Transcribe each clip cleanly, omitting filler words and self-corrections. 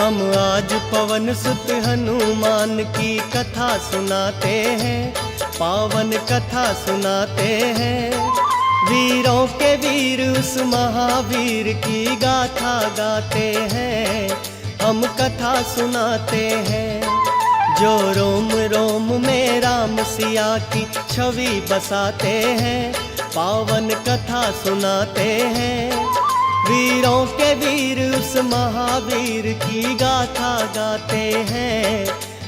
हम आज पवन सुत हनुमान की कथा सुनाते हैं, पावन कथा सुनाते हैं। वीरों के वीर उस महावीर की गाथा गाते हैं, हम कथा सुनाते हैं। जो रोम रोम में राम सिया की छवि बसाते हैं, पावन कथा सुनाते हैं। वीरों के वीर उस महावीर की गाथा गाते हैं,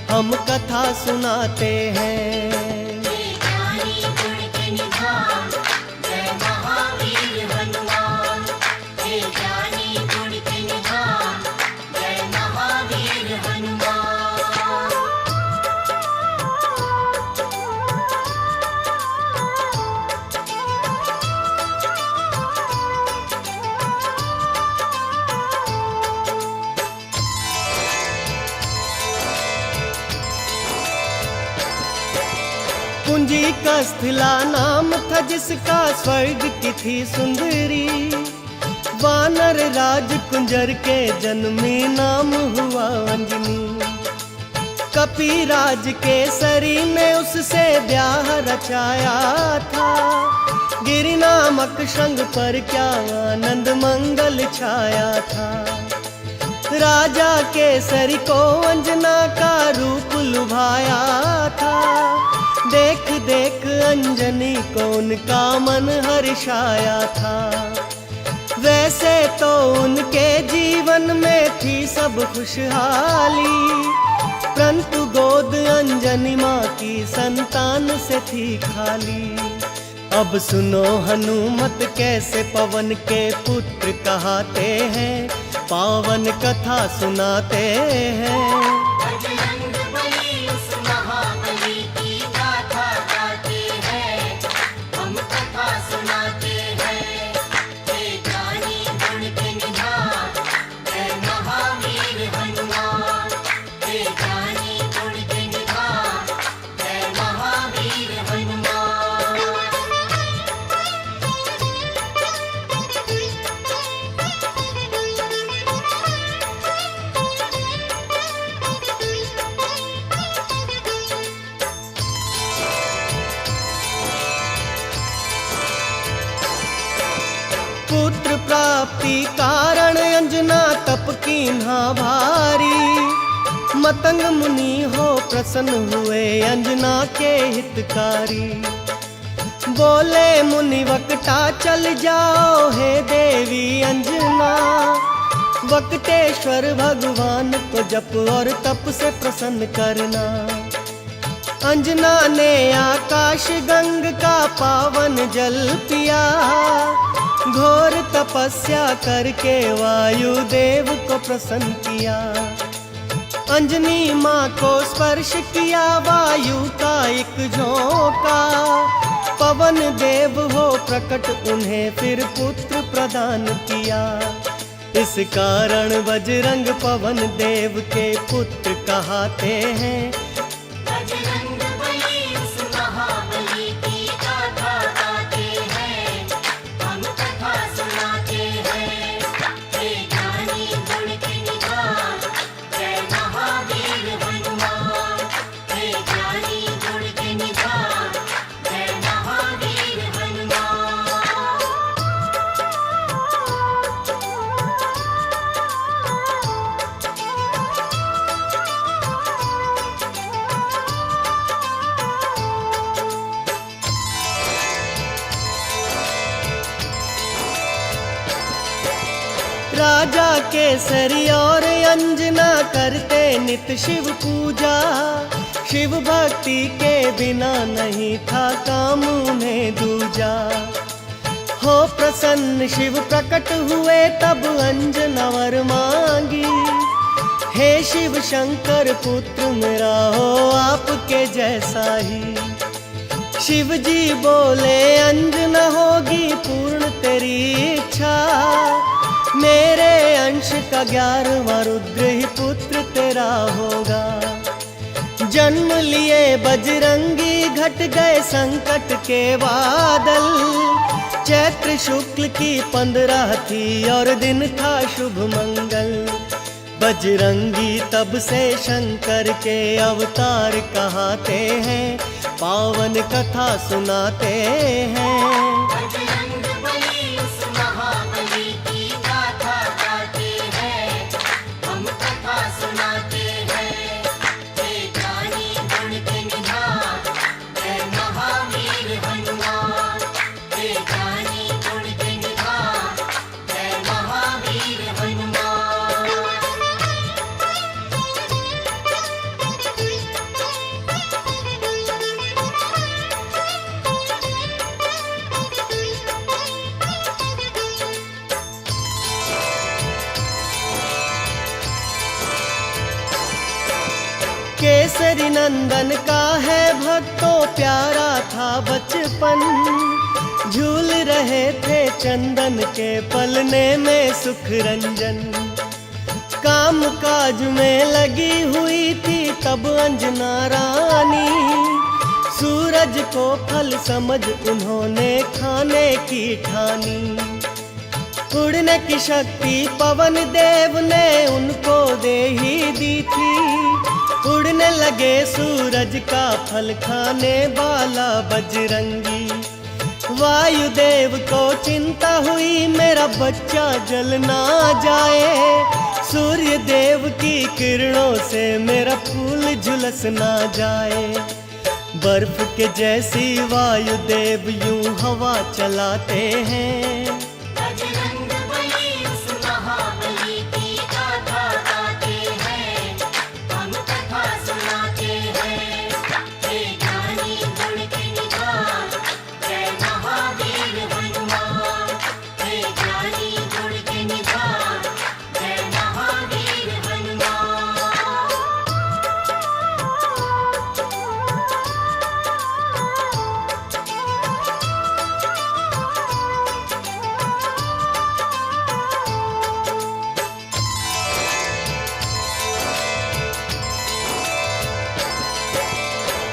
हम कथा सुनाते हैं। कुंजी कस्थला नाम था जिसका, स्वर्ग की थी सुंदरी। वानर राज कुंजर के जन्मी, नाम हुआ अंजनी। कपिराज के सरी ने उससे ब्याह रचाया था। गिरि नामक शृंग पर क्या आनंद मंगल छाया था। राजा केसरी को अंजना का रूप लुभाया था। देख देख अंजनी को उनका मन हर्षाया था। वैसे तो उनके जीवन में थी सब खुशहाली, परंतु गोद अंजनी माँ की संतान से थी खाली। अब सुनो हनुमत कैसे पवन के पुत्र कहाते हैं, पावन कथा सुनाते हैं। पुत्र प्राप्ति कारण अंजना तप कीन्हा भारी। मतंग मुनि हो प्रसन्न हुए अंजना के हितकारी। बोले मुनि वक्ता चल जाओ हे देवी अंजना। वक्तेश्वर भगवान को जप और तप से प्रसन्न करना। अंजना ने आकाश गंग का पावन जल पिया। घोर तपस्या करके वायु देव को प्रसन्न किया। अंजनी माँ को स्पर्श किया वायु का एक झोंका। पवन देव हो प्रकट उन्हें फिर पुत्र प्रदान किया। इस कारण बजरंग पवन देव के पुत्र कहाते हैं। राजा केसरी और अंजना करते नित शिव पूजा। शिव भक्ति के बिना नहीं था काम उन्हें दूजा। हो प्रसन्न शिव प्रकट हुए तब अंजना वर मांगी। हे शिव शंकर पुत्र मेरा हो आपके जैसा ही। शिव जी बोले अंजना होगी पूर्ण तेरी इच्छा। मेरे अंश का 11वां रुद्र ही पुत्र तेरा होगा। जन्म लिए बजरंगी घट गए संकट के बादल। चैत्र शुक्ल की 15 थी और दिन था शुभ मंगल। बजरंगी तब से शंकर के अवतार कहाते हैं, पावन कथा सुनाते हैं। बजरंगबली उस महाबली की गाथा गाते हैं, हम कथा सुनाते हैं। हे ज्ञानी गुण के निधान, जय महावीर हनुमान। हे ज्ञानी गुण के निधान, जय महावीर हनुमान। केसरी नंदन का है भक्तों प्यारा था बचपन, झूल रहे थे चंदन के पलने में सुख रंजन। काम काज में लगी हुई थी तब अंजना रानी, सूरज को फल समझ उन्होंने खाने की ठानी। उड़ने की शक्ति पवन देव ने उनको दे ही दी थी, उड़ने लगे सूरज का फल खाने वाला बजरंगी। वायुदेव को चिंता हुई मेरा बच्चा जल ना जाए, सूर्य देव की किरणों से मेरा फूल झुलस ना जाए। बर्फ के जैसी वायुदेव यूं हवा चलाते हैं, बजरंगबली उस महाबली की गाथा गाते हैं, हम कथा सुनाते हैं। हे ज्ञानी गुण के निधान, जय महावीर हनुमान। हे ज्ञानी गुण के निधान, जय महावीर हनुमान।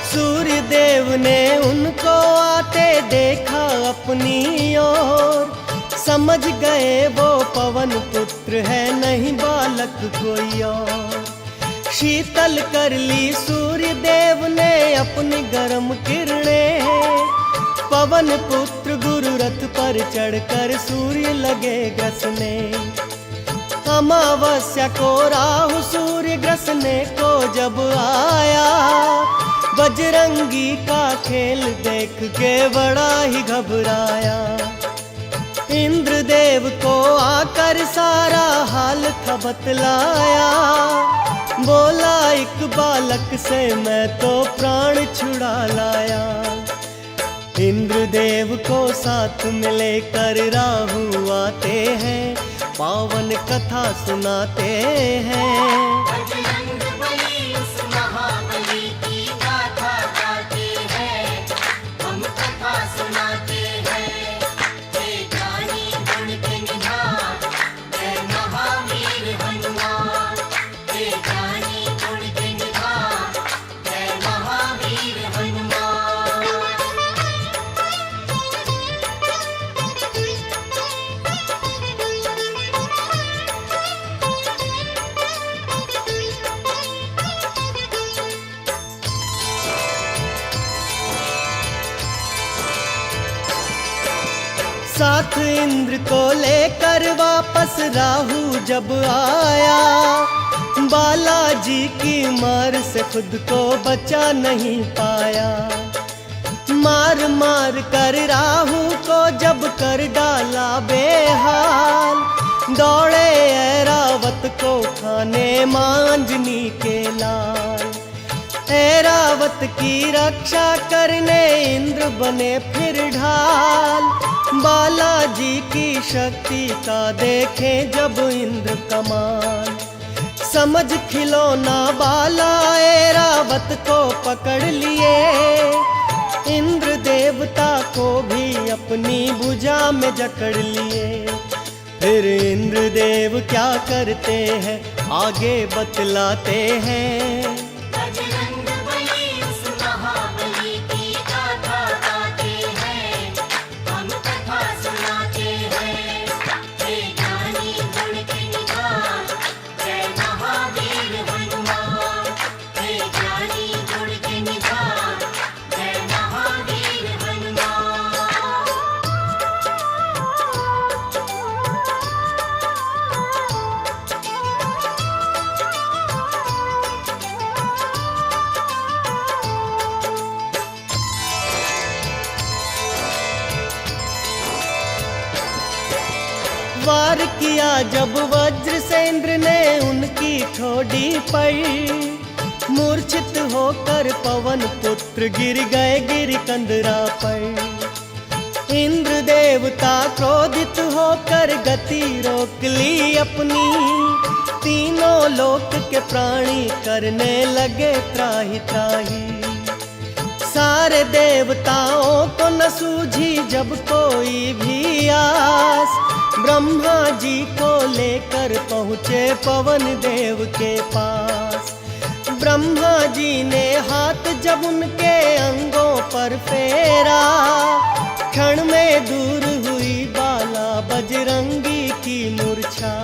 सूर्य देव ने उनको आते देखा अपनी ओर, समझ गए वो पवन पुत्र है नहीं बालक कोई और। शीतल कर ली सूर्य देव ने अपनी गर्म किरणें, पवन पुत्र गुरु रथ पर चढ़कर सूर्य लगे ग्रसने। अमावस्या को राहु सूर्य ग्रसने को जब आया, बजरंगी का खेल देख के बड़ा ही घबराया। इंद्रदेव को आकर सारा हाल था बतलाया, बोला एक बालक से मैं तो प्राण छुड़ा लाया। इंद्रदेव को साथ में लेकर राहु आते हैं, पावन कथा सुनाते हैं। बजरंगबली उस महाबली की गाथा गाते हैं, हम कथा सुनाते हैं। हे ज्ञानी गुण के निधान, जय महावीर हनुमान। हे ज्ञानी गुण के निधान, जय महावीर हनुमान। साथ इंद्र को लेकर वापस राहु जब आया, बालाजी की मार से खुद को बचा नहीं पाया। मार मार कर राहु को जब कर डाला बेहाल, दौड़े ऐरावत को खाने मांजनी के लाल। ऐरावत की रक्षा करने इंद्र बने फिर ढाल, बालाजी की शक्ति का देखें जब इंद्र कमाल। समझ खिलौना बाला ऐरावत को पकड़ लिए, इंद्र देवता को भी अपनी भुजा में जकड़ लिए। फिर इंद्र देव क्या करते हैं आगे बतलाते हैं। बजरंगबली उस महाबली की गाथा गाते हैं, हम कथा सुनाते हैं। हे ज्ञानी गुण के निधान, जय वार किया जब वज्र से इंद्र ने उनकी ठोड़ी पर, मूर्छित होकर पवन पुत्र गिर गए गिर कंदरा पर। इंद्र देवता क्रोधित होकर गति रोक ली अपनी, तीनों लोक के प्राणी करने लगे त्राहि त्राहि। सारे देवताओं को न सूझी जब कोई भी आस, ब्रह्मा जी को लेकर पहुँचे पवन देव के पास। ब्रह्मा जी ने हाथ जब उनके अंगों पर फेरा, क्षण में दूर हुई बाला बजरंगी की मूर्छा।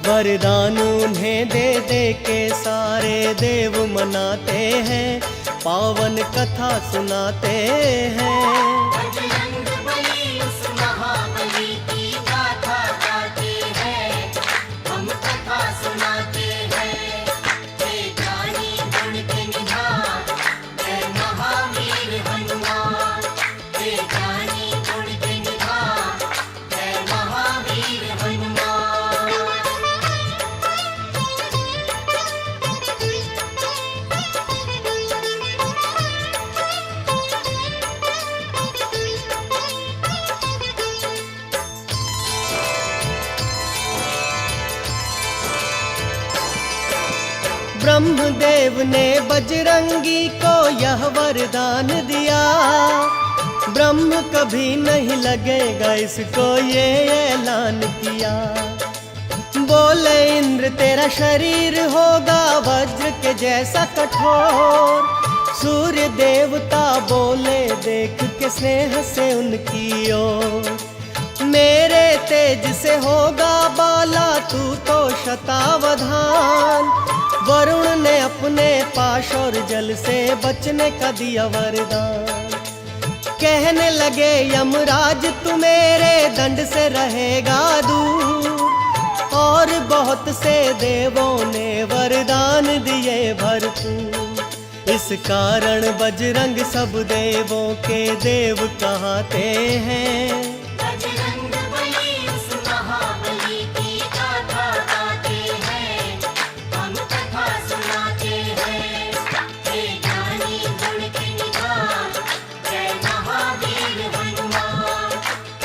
वरदान उन्हें दे दे के सारे देव मनाते हैं, पावन कथा सुनाते हैं। बजरंग बली उस महाबली की गाथा गाते हैं, हम कथा सुनाते हैं। हे ज्ञानी गुण के निधान, जय महावीर हनुमान। हे ज्ञानी गुण के निधान, जय महावीर हनुमान। ब्रह्मदेव ने बजरंगी को यह वरदान दिया, ब्रह्म कभी नहीं लगेगा इसको ये ऐलान किया। बोले इंद्र तेरा शरीर होगा वज्र के जैसा कठोर, सूर्य देवता बोले देख के स्नेह से उनकी ओर। मेरे तेज से होगा बाला तू तो शतावधान, वरुण ने अपने पाश और जल से बचने का दिया वरदान। कहने लगे यमराज तू मेरे दंड से रहेगा दूर, और बहुत से देवों ने वरदान दिए भरपूर। इस कारण बजरंग सब देवों के देव कहते हैं। बजरंग बली उस महाबली की गाथा गाते हैं, हम कथा सुनाते हैं। हे ज्ञानी गुण के निधान, जय महावीर हनुमान।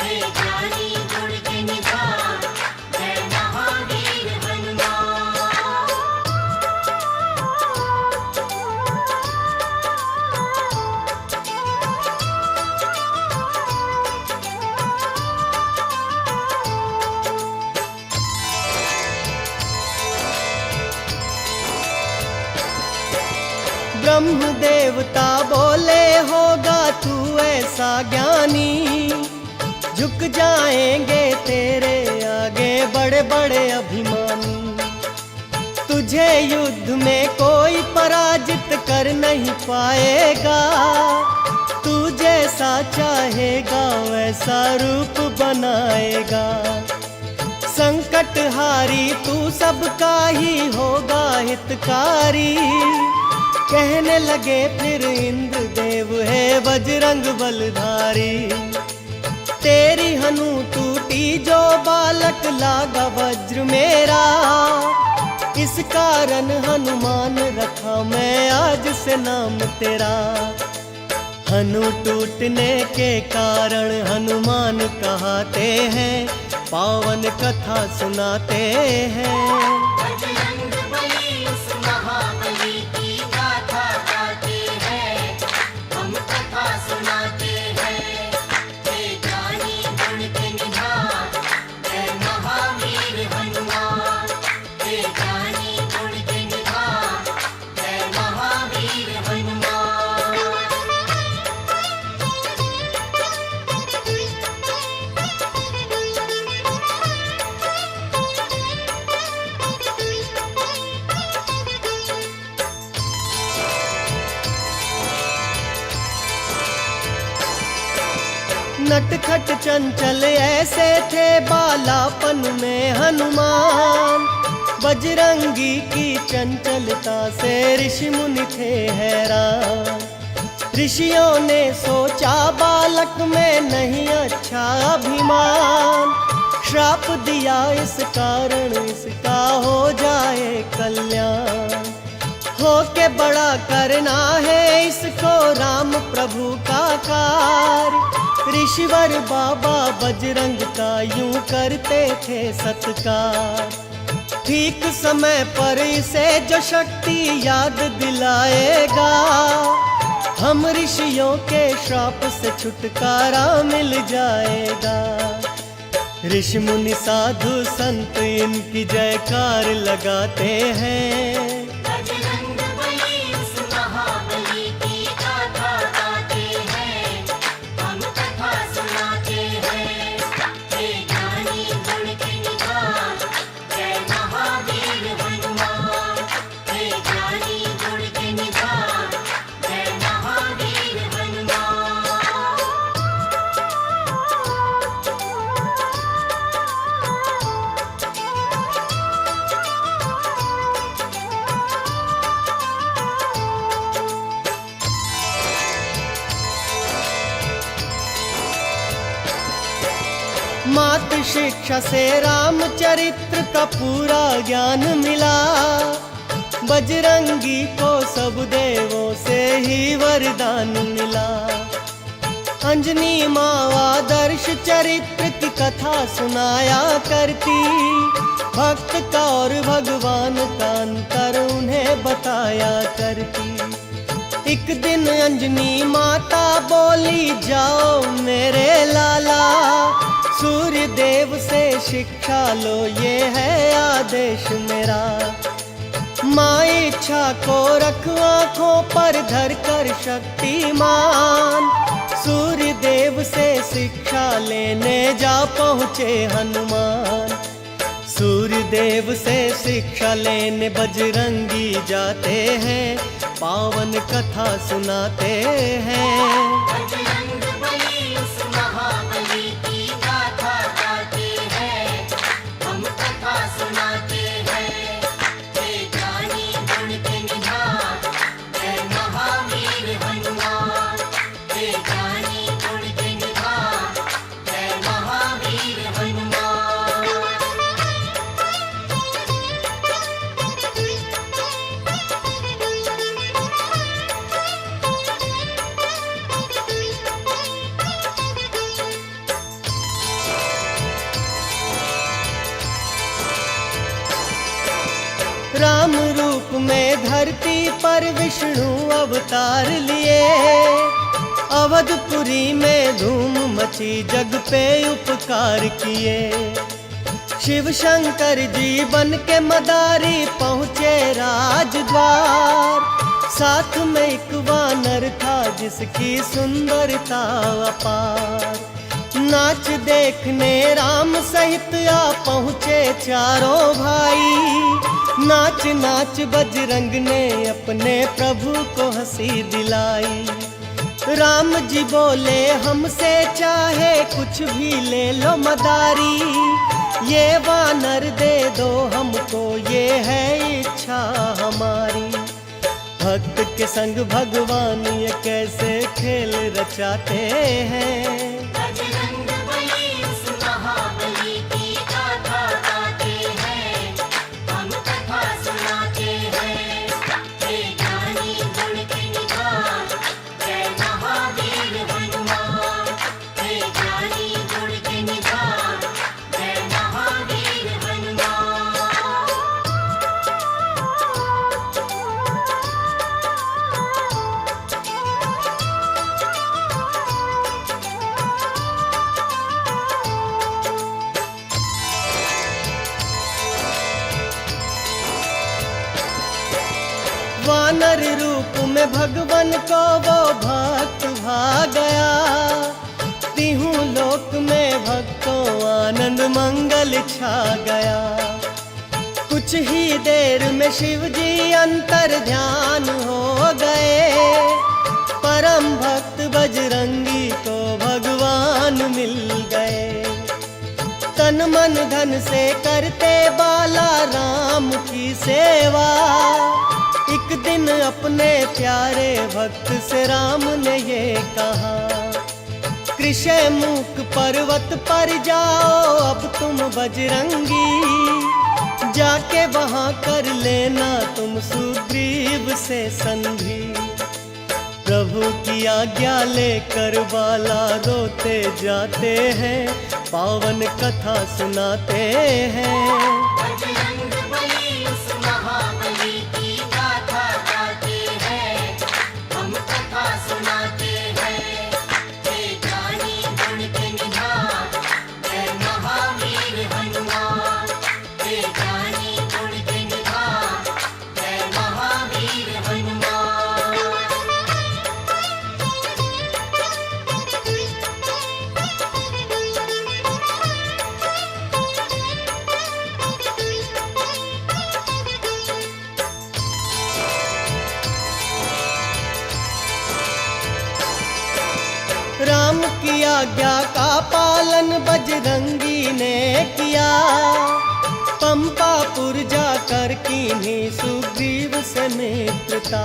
हे ज्ञानी गुण के निधान, जय महावीर हनुमान। ब्रह्म देवता बोले होगा तू ऐसा ज्ञानी, झुक जाएंगे तेरे आगे बड़े बड़े अभिमानी। तुझे युद्ध में कोई पराजित कर नहीं पाएगा, तू जैसा चाहेगा वैसा रूप बनाएगा। संकट हारी तू सबका ही होगा हितकारी, कहने लगे फिर इंद्र देव है बजरंग बलधारी। तेरी हनु टूटी जो बालक लागा वज्र मेरा, इस कारण हनुमान रखा मैं आज से नाम तेरा। हनु टूटने के कारण हनुमान कहते हैं, पावन कथा सुनाते हैं। बजरंग बली उस महाबली की गाथा गाते हैं, हम कथा सुनाते हैं। हे ज्ञानी गुण के निधान, जय महावीर हनुमान। हे ज्ञानी गुण के निधान, जय महावीर हनुमान। नटखट चंचल ऐसे थे बालापन में हनुमान, बजरंगी की चंचलता से ऋषि मुनि थे हैरान। ऋषियों ने सोचा बालक में नहीं अच्छा अभिमान, श्राप दिया इस कारण इसका हो जाए कल्याण। हो के बड़ा करना है इसको राम प्रभु का कार्य। ऋषिवर बाबा बजरंग का यूं करते थे सत्कार। ठीक समय पर इसे जो शक्ति याद दिलाएगा, हम ऋषियों के श्राप से छुटकारा मिल जाएगा। ऋषि मुनि साधु संत इनकी जयकार लगाते हैं। बजरंग बली उस महाबली की गाथा गाते हैं, हम कथा सुनाते हैं। हे ज्ञानी गुण के निधान, जय महावीर हनुमान। हे ज्ञानी गुण के निधान, जय महावीर हनुमान। मात शिक्षा से रामचरित्र का पूरा ज्ञान मिला। बजरंगी को सब देवों से ही वरदान मिला। अंजनी माँ आदर्श चरित्र की कथा सुनाया करती। भक्त का और भगवान का अंतर उन्हें बताया करती। एक दिन अंजनी माता बोली, जाओ मेरे लाला, सूर्य देव से शिक्षा लो, ये है आदेश मेरा। माँ इच्छा को रख आँखों पर धर कर शक्तिमान। सूर्य देव से शिक्षा लेने जा पहुँचे हनुमान। सूर्य देव से शिक्षा लेने बजरंगी जाते हैं, पावन कथा सुनाते हैं। बजरंग बली उस महाबली की गाथा गाते हैं, हम कथा सुनाते हैं। हे ज्ञानी गुण के निधान, जय महावीर हनुमान। हे ज्ञानी गुण के निधान, जय महावीर हनुमान। राम रूप में धरती पर विष्णु अवतार लिए। अवधपुरी में धूम मची, जग पे उपकार किए। शिव शंकर जी बन के मदारी पहुँचे राजद्वार। साथ में एक वानर था जिसकी सुंदरता अपार। नाच देखने राम सहित आ पहुँचे चारों भाई। नाच नाच बजरंग ने अपने प्रभु को हंसी दिलाई। राम जी बोले, हमसे चाहे कुछ भी ले लो मदारी। ये वानर दे दो हमको, ये है इच्छा हमारी। भक्त के संग भगवान ये कैसे खेल रचाते हैं। बजरंग बली उस महाबली की गाथा गाते हैं, हम कथा सुनाते हैं। हे ज्ञानी गुण के निधान, जय महावीर हनुमान। हे ज्ञानी गुण के निधान, जय महावीर हनुमान। वानर रूप में भगवान को वो भक्त भा गया। तिहु लोक में भक्तों आनंद मंगल छा गया। कुछ ही देर में शिव जी अंतर ध्यान हो गए। परम भक्त बजरंगी को भगवान मिल गए। तन मन धन से करते बाला राम की सेवा। एक दिन अपने प्यारे भक्त से राम ने ये कहा, ऋषमुख पर्वत पर जाओ अब तुम बजरंगी, जाके वहां कर लेना तुम सुग्रीव से संधि। प्रभु की आज्ञा लेकर बाला रोते जाते हैं, पावन कथा सुनाते हैं। बजरंग बली उस महाबली की गाथा गाते हैं, हम कथा सुनाते हैं। हे ज्ञानी गुण के निधान, जय महावीर हनुमान। हे ज्ञानी गुण के निधान, जय महावीर हनुमान। राम की आज्ञा का पालन बजरंगी ने किया, पंपापुर जाकर कीन्ही सुग्रीव से मित्रता।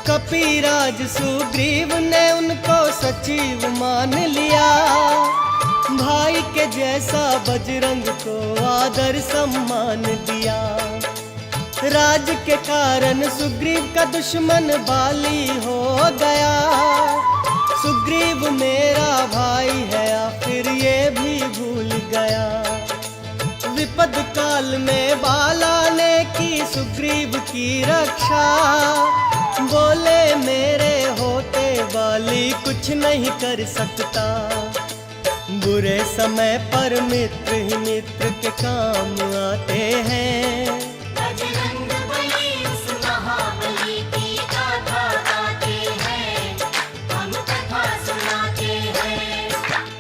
कपिराज सुग्रीव ने उनको सचिव मान लिया, भाई के जैसा बजरंग को आदर सम्मान दिया। राज के कारण सुग्रीव का दुश्मन बाली हो गया, सुग्रीव मेरा भाई है आखिर ये भी भूल गया। विपद काल में बाला ने की सुग्रीव की रक्षा, बोले मेरे होते बाली कुछ नहीं कर सकता। बुरे समय पर मित्र ही मित्र के काम आते हैं। बजरंग बली उस महाबली की गाथा गाते हैं, हम कथा सुनाते हैं।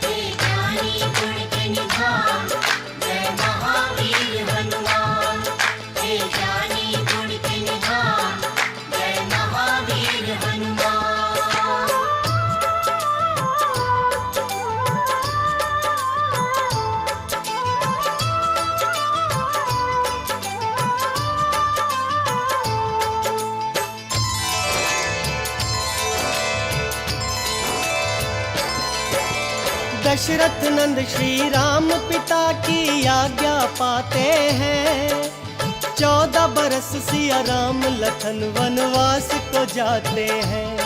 हे ज्ञानी गुण के निधान, जय महावीर हनुमान। हे ज्ञानी गुण के निधान, जय महावीर हनुमान। दशरथ नंद श्री राम पिता की आज्ञा पाते हैं, 14 बरस सिया राम लखन वनवास को जाते हैं।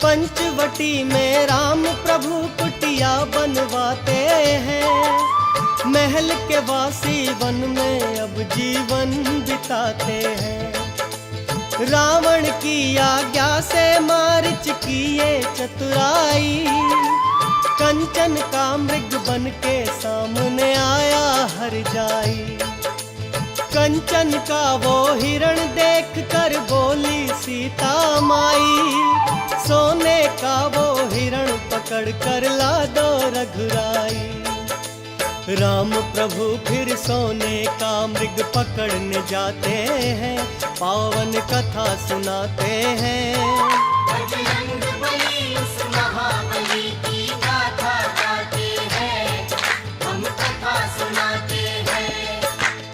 पंचवटी में राम प्रभु कुटिया बनवाते हैं, महल के वासी वन में अब जीवन बिताते हैं। रावण की आज्ञा से मारिच किए चतुराई, कंचन का मृग बन के सामने आया हर जाई। कंचन का वो हिरण देख कर बोली सीता माई, सोने का वो हिरण पकड़ कर ला दो रघुराई। राम प्रभु फिर सोने का मृग पकड़ने जाते हैं, पावन कथा सुनाते हैं। बजरंग बली उस महाबली की गाथा गाते हैं, हम कथा सुनाते हैं।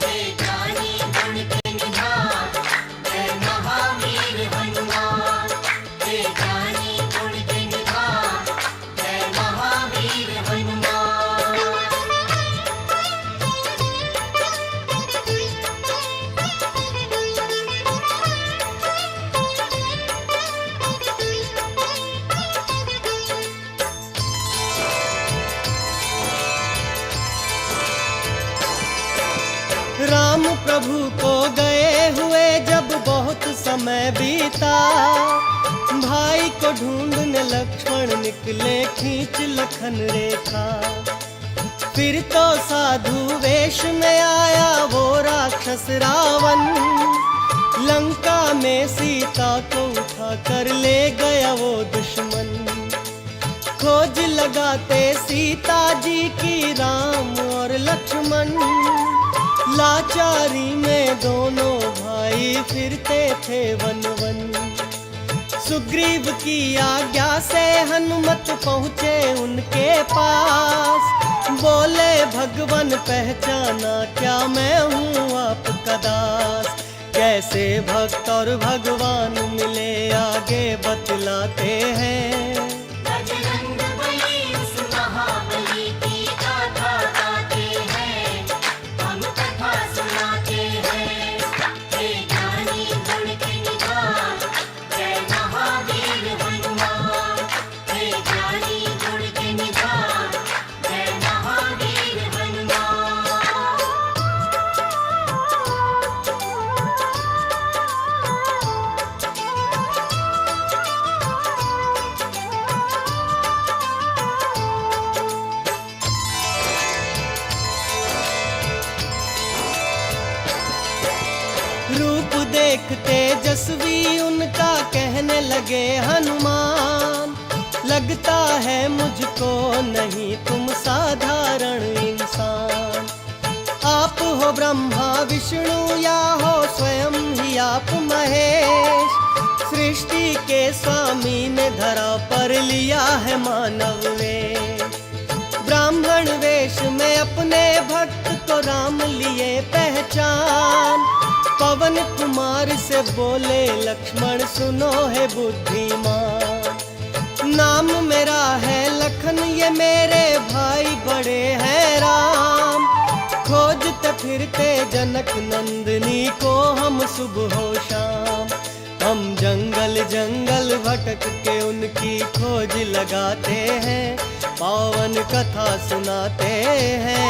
हे ज्ञानी गुण के निधान, जय महावीर हनुमान। हे ज्ञानी गुण के निधान, जय महावीर हनुमान। राम प्रभु को गए हुए जब बहुत समय बीता, भाई को ढूंढने लक्ष्मण निकले खींच लखन रेखा। फिर तो साधु वेश में आया वो राक्षस रावण, लंका में सीता को उठा कर ले गया वो दुश्मन। खोज लगाते सीता जी की राम और लक्ष्मण, लाचारी में दोनों भाई फिरते थे वन वन। सुग्रीव की आज्ञा से हनुमत पहुँचे उनके पास, बोले भगवन पहचाना क्या मैं हूँ आपका दास। कैसे भक्त और भगवान मिले आगे बतलाते हैं। बजरंग बली तेजस्वी उनका कहने लगे हनुमान, लगता है मुझको नहीं तुम साधारण इंसान। आप हो ब्रह्मा विष्णु या हो स्वयं ही आप महेश, सृष्टि के स्वामी ने धरा पर लिया है मानव वेश। ब्राह्मण वेश में अपने भक्त को राम लिए पहचान, पवन कुमार से बोले लक्ष्मण सुनो है बुद्धिमान। नाम मेरा है लखन ये मेरे भाई बड़े हैं राम, खोजते फिरते जनक नंदनी को हम सुबह हो शाम। हम जंगल जंगल भटक के उनकी खोज लगाते हैं, पावन कथा सुनाते हैं।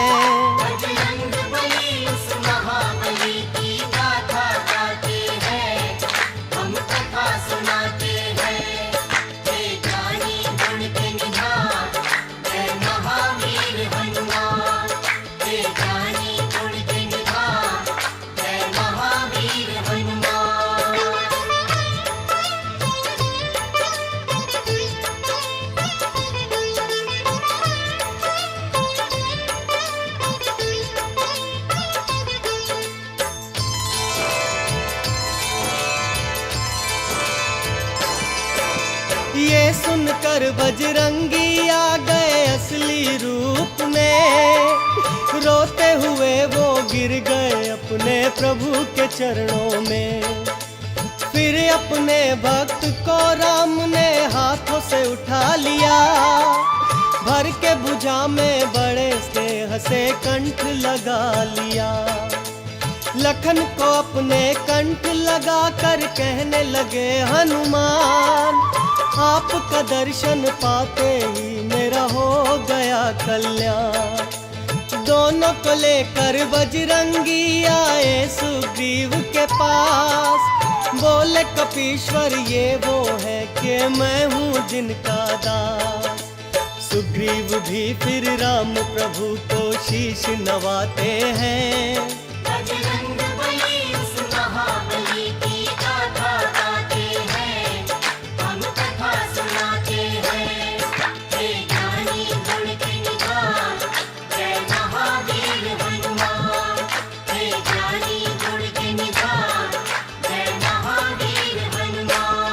बजरंग बली उस महाबली की गाथा गाते हैं, हम कथा सुनाते हैं। हे ज्ञानी गुण के निधान, जय महावीर हनुमान। हे ज्ञानी गुण के निधान, जय महावीर हनुमान। ये सुनकर बजरंगी आ गए असली रूप में, रोते हुए वो गिर गए अपने प्रभु के चरणों में। फिर अपने भक्त को राम ने हाथों से उठा लिया, भर के भुजा में बड़े स्नेह से कंठ लगा लिया। लखन को अपने कंठ लगा कर कहने लगे हनुमान, आपका दर्शन पाते ही मेरा हो गया कल्याण। दोनों को लेकर बजरंगी आए सुग्रीव के पास, बोले कपीश्वर ये वो है कि मैं हूँ जिनका दास। सुग्रीव भी फिर राम प्रभु को शीश नवाते हैं। बजरंग बली उस महाबली की गाथा गाते हैं, हम कथा सुनाते हैं। हे ज्ञानी गुण के निधान, जय महावीर हनुमान। हे ज्ञानी गुण के निधान, जय महावीर हनुमान।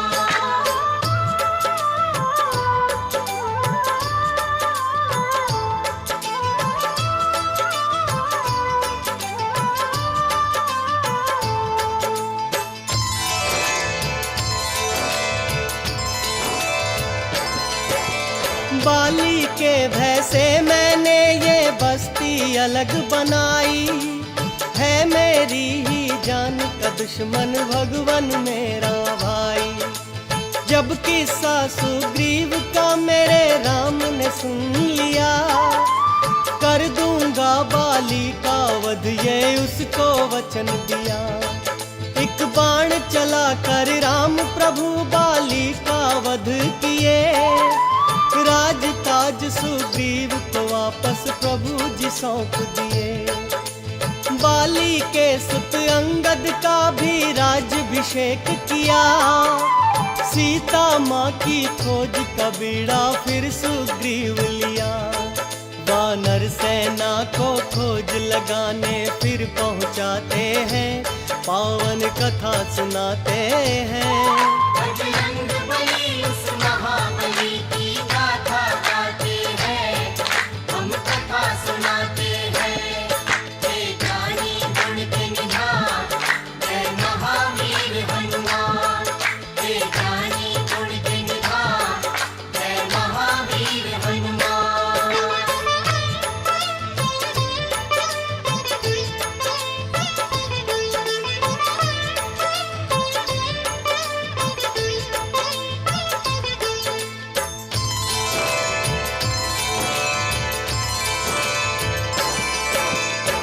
बाली के भय से मैंने ये बस्ती अलग बनाई, है मेरी ही जान का दुश्मन भगवन मेरा भाई। जब किस्सा सुग्रीव का मेरे राम ने सुन लिया, कर दूंगा बाली का वध ये उसको वचन दिया। एक बाण चला कर राम प्रभु बाली का वध किए, राज ताज सुग्रीव को वापस प्रभु जी सौंप दिए। बाली के सुत अंगद का भी राज्याभिषेक किया, सीता माँ की खोज का बीड़ा फिर सुग्रीव लिया। वानर सेना को खोज लगाने फिर पहुँचाते हैं, पावन कथा सुनाते हैं। बजरंग